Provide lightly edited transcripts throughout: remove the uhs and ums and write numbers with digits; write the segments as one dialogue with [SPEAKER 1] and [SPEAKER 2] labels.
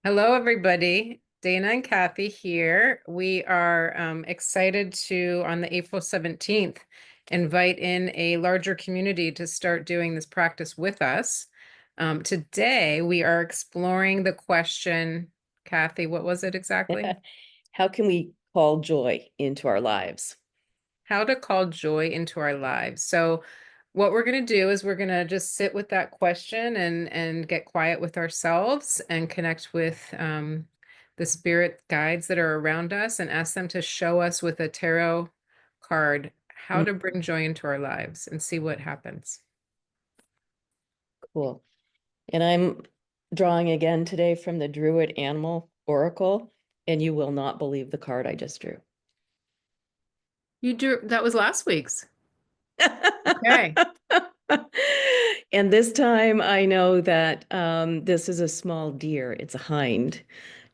[SPEAKER 1] Hello, everybody. Dana and Kathy here. We are excited to, on the April 17th, invite in a larger community to start doing this practice with us. Today, we are exploring the question, Kathy, what was it exactly?
[SPEAKER 2] How can we call joy into our lives?
[SPEAKER 1] How to call joy into our lives. So what we're going to do is we're going to just sit with that question and get quiet with ourselves and connect with the spirit guides that are around us and ask them to show us with a tarot card how
[SPEAKER 2] Mm,
[SPEAKER 1] to bring joy into our lives and see what happens.
[SPEAKER 2] cool. And I'm drawing again today from the Druid Animal Oracle, and you will not believe the card I just drew.
[SPEAKER 1] You drew, that was last week's. Okay.
[SPEAKER 2] And this time I know that this is a small deer. It's a hind.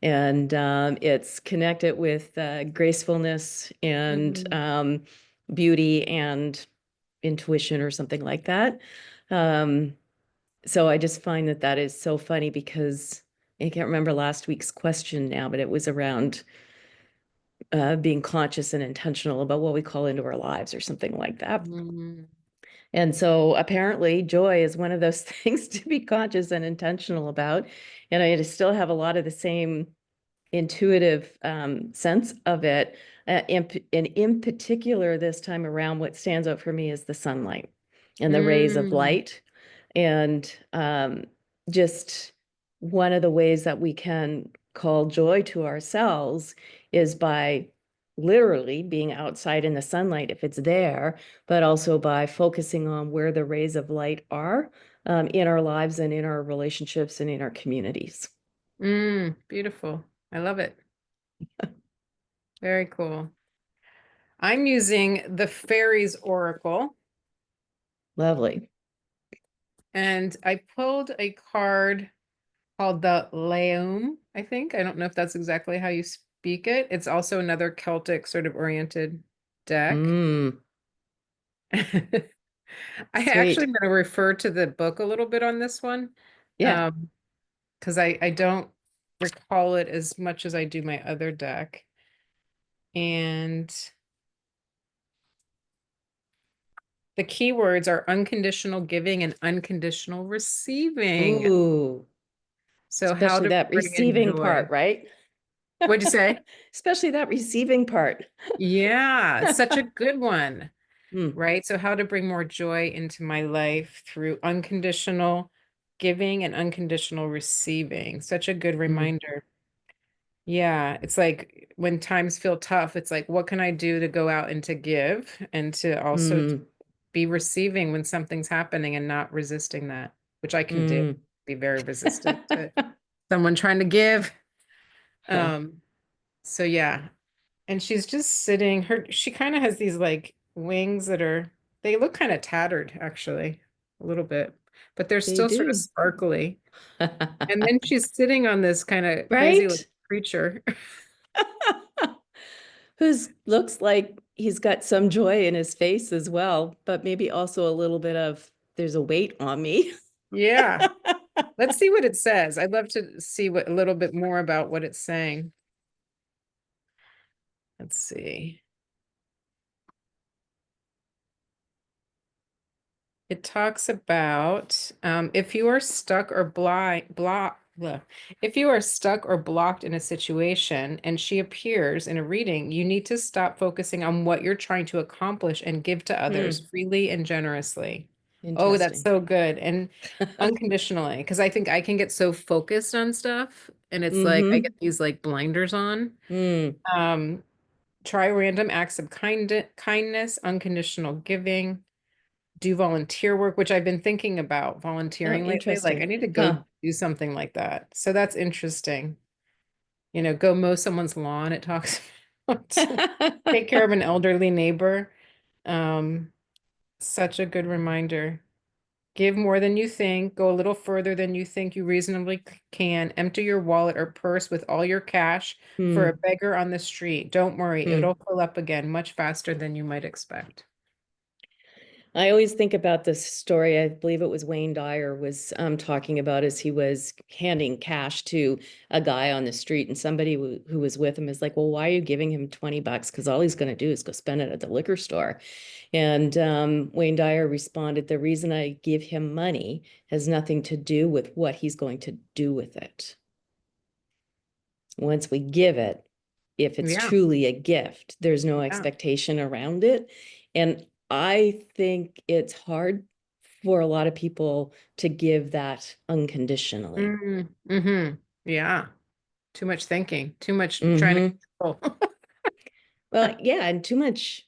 [SPEAKER 2] And it's connected with gracefulness and
[SPEAKER 1] Mm.
[SPEAKER 2] beauty and intuition or something like that. Um, so I just find that that is so funny because I can't remember last week's question now, but it was around being conscious and intentional about what we call into our lives or something like that.
[SPEAKER 1] Mm.
[SPEAKER 2] And so apparently joy is one of those things to be conscious and intentional about. And I still have a lot of the same intuitive sense of it. And in particular, this time around, what stands out for me is the sunlight and the rays of
[SPEAKER 1] Mm.
[SPEAKER 2] light. And just one of the ways that we can call joy to ourselves is by literally being outside in the sunlight if it's there, but also by focusing on where the rays of light are in our lives and in our relationships and in our communities.
[SPEAKER 1] Mm. Beautiful. I love it. Very cool. I'm using the Fairies Oracle,
[SPEAKER 2] Lovely.
[SPEAKER 1] and I pulled a card called the Laume, I think. I don't know if that's exactly how you speak it. It's also another Celtic sort of oriented deck.
[SPEAKER 2] Mm,
[SPEAKER 1] I actually
[SPEAKER 2] sweet.
[SPEAKER 1] am going to refer to the book a little bit on this one,
[SPEAKER 2] Yeah.
[SPEAKER 1] because I don't recall it as much as I do my other deck. And the keywords are unconditional giving and unconditional receiving.
[SPEAKER 2] Ooh,
[SPEAKER 1] So how
[SPEAKER 2] especially
[SPEAKER 1] to
[SPEAKER 2] that
[SPEAKER 1] bring in
[SPEAKER 2] receiving
[SPEAKER 1] joy.
[SPEAKER 2] part, right?
[SPEAKER 1] What'd you say?
[SPEAKER 2] Especially that receiving part.
[SPEAKER 1] Yeah, it's such a good one,
[SPEAKER 2] Mm,
[SPEAKER 1] right? So how to bring more joy into my life through unconditional giving and unconditional receiving. Such a good
[SPEAKER 2] mm,
[SPEAKER 1] reminder. Yeah, it's like when times feel tough, it's like, what can I do to go out and to give and to also
[SPEAKER 2] mm,
[SPEAKER 1] be receiving when something's happening and not resisting that, which I can do,
[SPEAKER 2] mm.
[SPEAKER 1] be very resistant to someone trying to give.
[SPEAKER 2] Huh.
[SPEAKER 1] Um, so yeah, and she's just sitting she kind of has these like wings that are they look kind of tattered actually a little bit, but they're
[SPEAKER 2] They
[SPEAKER 1] still sort of
[SPEAKER 2] do.
[SPEAKER 1] sparkly. And then she's sitting on this kind of crazy
[SPEAKER 2] Right?
[SPEAKER 1] looking creature.
[SPEAKER 2] Who's looks like he's got some joy in his face as well, but maybe also a little bit of there's a weight on me.
[SPEAKER 1] Yeah, let's see what it says. I'd love to see what a little bit more about what it's saying. Let's see. It talks about if you are stuck or if you are stuck or blocked in a situation and she appears in a reading, you need to stop focusing on what you're trying to accomplish and give to others
[SPEAKER 2] Hmm,
[SPEAKER 1] freely and generously. Oh, that's
[SPEAKER 2] interesting.
[SPEAKER 1] so good. And unconditionally, because I think I can get so focused on stuff and it's like I get
[SPEAKER 2] Mm-hmm.
[SPEAKER 1] these like blinders on.
[SPEAKER 2] Mm.
[SPEAKER 1] Um, Try random acts of kindness, unconditional giving, do volunteer work, which I've been thinking about
[SPEAKER 2] Oh,
[SPEAKER 1] volunteering lately. Like I
[SPEAKER 2] interesting.
[SPEAKER 1] need to
[SPEAKER 2] Huh.
[SPEAKER 1] go do something like that. So that's interesting. Go mow someone's lawn. It talks about take care of an elderly neighbor. Um, Such a good reminder. Give more than you think, go a little further than you think you reasonably can. Empty your wallet or purse with all your cash for a
[SPEAKER 2] Hmm.
[SPEAKER 1] beggar on the street. Don't worry,
[SPEAKER 2] Hmm.
[SPEAKER 1] it'll fill up again much faster than you might expect.
[SPEAKER 2] I always think about this story. I believe it was Wayne Dyer was talking about as he was handing cash to a guy on the street, and somebody who was with him is like, "Well, why are you giving him $20? Because all he's going to do is go spend it at the liquor store." And Wayne Dyer responded, "The reason I give him money has nothing to do with what he's going to do with it. Once we give it, if it's
[SPEAKER 1] Yeah,
[SPEAKER 2] truly a gift, there's no
[SPEAKER 1] yeah.
[SPEAKER 2] expectation around it." And I think it's hard for a lot of people to give that unconditionally.
[SPEAKER 1] Mm-hmm. Yeah. Too much thinking, too much trying to
[SPEAKER 2] Mm-hmm.
[SPEAKER 1] control.
[SPEAKER 2] Well, yeah, and too much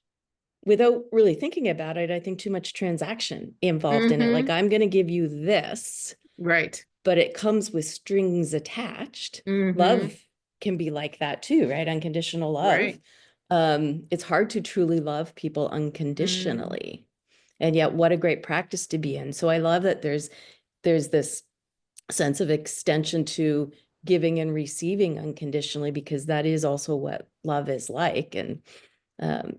[SPEAKER 2] without really thinking about it, I think too much transaction involved in it. Like,
[SPEAKER 1] Mm-hmm.
[SPEAKER 2] I'm going to give you this,
[SPEAKER 1] Right.
[SPEAKER 2] but it comes with strings attached.
[SPEAKER 1] Mm-hmm.
[SPEAKER 2] Love can be like that too, right? Unconditional love.
[SPEAKER 1] Right.
[SPEAKER 2] It's hard to truly love people
[SPEAKER 1] Mm.
[SPEAKER 2] unconditionally. And yet what a great practice to be in. So I love that there's this sense of extension to giving and receiving unconditionally, because that is also what love is like. And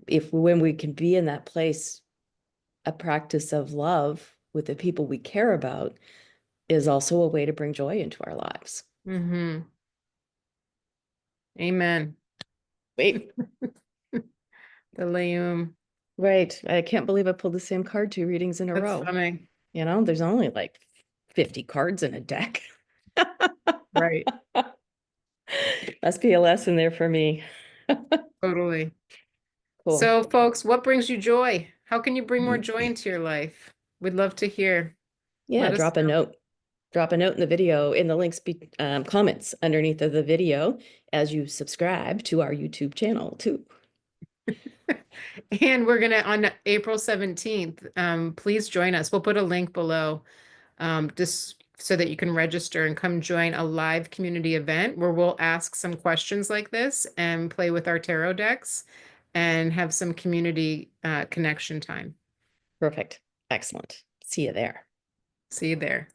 [SPEAKER 2] if when we can be in that place, a practice of love with the people we care about is also a way to bring joy into our lives.
[SPEAKER 1] Mm-hmm. Amen.
[SPEAKER 2] Wait,
[SPEAKER 1] The Laume.
[SPEAKER 2] right. I can't believe I pulled the same card 2 readings in a
[SPEAKER 1] That's
[SPEAKER 2] row.
[SPEAKER 1] funny.
[SPEAKER 2] There's only like 50 cards in a deck.
[SPEAKER 1] Right.
[SPEAKER 2] Must be a lesson there for me.
[SPEAKER 1] Totally.
[SPEAKER 2] Cool.
[SPEAKER 1] So, folks, what brings you joy? How can you bring more joy into your life? We'd love to hear.
[SPEAKER 2] Yeah,
[SPEAKER 1] Let us
[SPEAKER 2] drop a note. Drop a note in the video, in the links, comments underneath of the video as you subscribe to our YouTube channel too.
[SPEAKER 1] know. And we're gonna on April 17th. Please join us. We'll put a link below, just so that you can register and come join a live community event where we'll ask some questions like this and play with our tarot decks and have some community connection time.
[SPEAKER 2] Perfect. Excellent. See you there.
[SPEAKER 1] See you there.